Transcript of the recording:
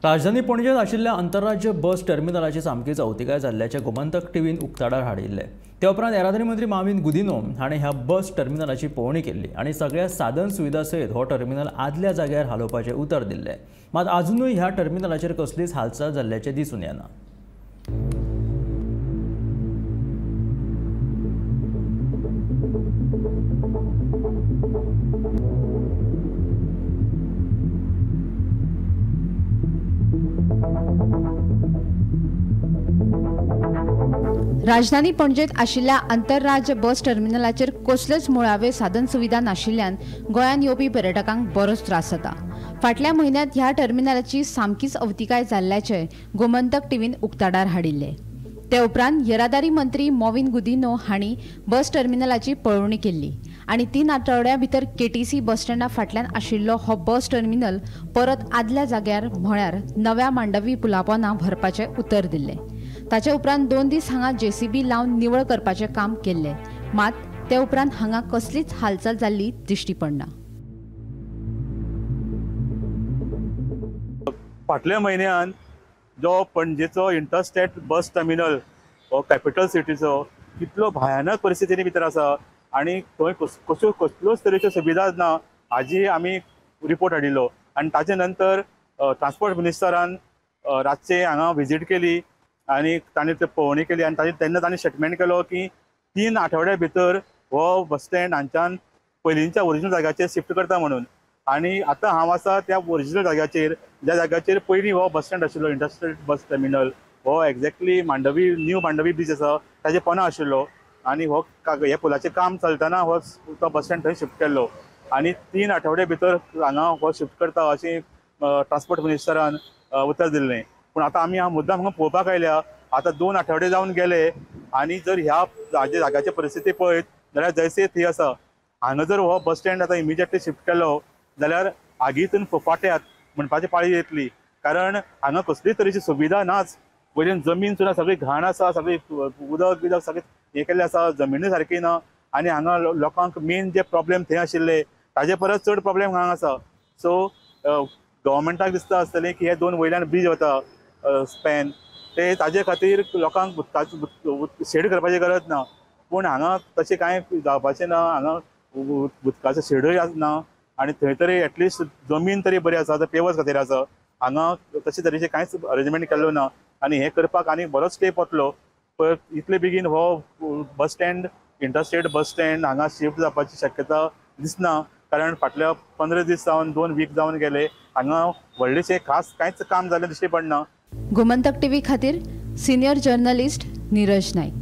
राजधानी पणजेंत आशिल्ल्या आंतरराज्य बस टर्मिनलाची सामकी चवथिकाय जाल्ल्याचे गोमंतक टीव्हीन उक्ताडार हाडिल्ले। ते उपरांत येरादारी मंत्री मॉविन गुदिन्हो हाणें ह्या बस टर्मिनलाची पळोवणी केल्ली आनी सगळ्या साधन सुविधा सयत हो टर्मिनल आदल्या जाग्यार हालोवपाचें उतर दिल्लें। मात अजुनूय ह्या टर्मिनलाचेर कसलीच हालचाल जाल्ल्याचें दिसून येना। राजधानी पणजेंत आशिल्ल्या आंतरराज्य बस टर्मिनलाचेर कसल्योच मुळावे साधन सुविधा नाशिल्ल्यान गोंयांत येवपी पर्यटकांक बरोच त्रास जाता। फाटल्या म्हयन्यांत ह्या टर्मिनलाची सामकीच अवतिकाय जाल्ल्याचे गोमंतक टीव्हीन उक्ताडार हाडिल्ले। ते उपरांत येरादारी मंत्री मॉविन गुदिन्हो हांणी बस टर्मिनलाची पळोवणी केल्ली आनी 3 आठवड्यां भितर केटीसी बस स्टँडा फाटल्यान आशिल्लो हो बस टर्मिनल परत आदल्या जाग्यार म्हळ्यार नव्या मांडवी पुला पोंदा व्हरपाचें उतर दिल्लें। ताचे उपरांत 2 दीस हांगा जेसीबी लावन निवळ करपाचें काम केल्लें, मात ते उपरांत हांगा कसलीच हालचाल जाल्ली दिश्टी पडना। फाटल्या म्हयन्यान जो पणजेचो इंटरस्टेट बस टर्मिनल हो कॅपिटल सिटीचो कितलो भयानक परिस्थितीनी भितर आसा आनी थंय कसल्योच तरेच्यो सुविधा ना हाजी आमी रिपोर्ट हाडिल्लो आनी ताचे नंतर ट्रान्सपोर्ट मिनिस्टरान रातचे हांगा विजीट केली आनी ताणें ते पळोवणी केली आनी तेन्ना ताणें स्टेटमेंट केलो की 3 आठवड्या भितर हो बस स्टँड हांच्यान पयलींच्या ओरिजिनल जाग्याचेर शिफ्ट करता म्हणून। आनी आतां हांव आसा त्या ओरिजिनल जाग्याचेर ज्या जाग्याचेर पयलीं हो बस स्टँड आशिल्लो इंटरस्टेट बस टर्मिनल हो एक्झॅक्टली न्यू मांडवी ब्रिज आसा ताजे पोंदा आशिल्लो आनी हो हे पुलाचें काम चलतना हो तो बस स्टँड थंय शिफ्ट केल्लो आनी 3 आठवडे भितर हांगा हो शिफ्ट करता अशें ट्रान्सपोर्ट मिनिस्टरान उतर दिल्लें। पूण आतां आमी मुद्दाम हांगा पळोवपाक आयल्या आतां 2 आठवडे जावन गेले आनी जर ह्या जाग्याची परिस्थिती पळयत जाल्यार जैसे थंय आसा। हांगा जर हो बस स्टँड आतां इमिजिएटली शिफ्ट केलो जाल्यार आगीतून फुफाट्यात म्हणपाची पाळी येतली, कारण हांगा कसलीच तरेची सुविधा नाच। वयल्यान जमीन सुद्दां सगळी घाण आसा, सगळी उदक बिदक सगळें हें केल्लें आसा, जमिनी सारकी ना आनी हांगा लोकांक मेन जे प्रॉब्लेम थंय आशिल्ले ताजे परस चड प्रॉब्लेम हांगा आसा। सो गव्हर्मेंटाक दिसता आसतलें की हे 2 वयल्यान ब्रिज वता स्पॅन ते ताजे खातीर लोकांक उदकाचो शेड करपाची गरज ना, पूण हांगा तशें कांय जावपाचें ना। हांगा उदकाचो शेडूय ना आनी थंय तरी एटलिस्ट जमीन तरी बरी आसा, पेवर्स खातीर आसा। हांगा तशे तरेचे कांयच अरेंजमेंट केल्लो ना आनी हें करपाक आनी बरोच तेंप वतलो। पण इतले बेगीन हो bus stand interstate bus stand हांगा शिफ्ट जावपाची शक्यता दिसना, कारण फाटल्या 15 दीस जावन 2 वीक जावन गेले हांगा व्हडलेशें खास कांयच काम जालें दिश्टी पडना। गोमंतक टीव्ही खातीर सिनियर जर्नलिस्ट नीरज नाईक।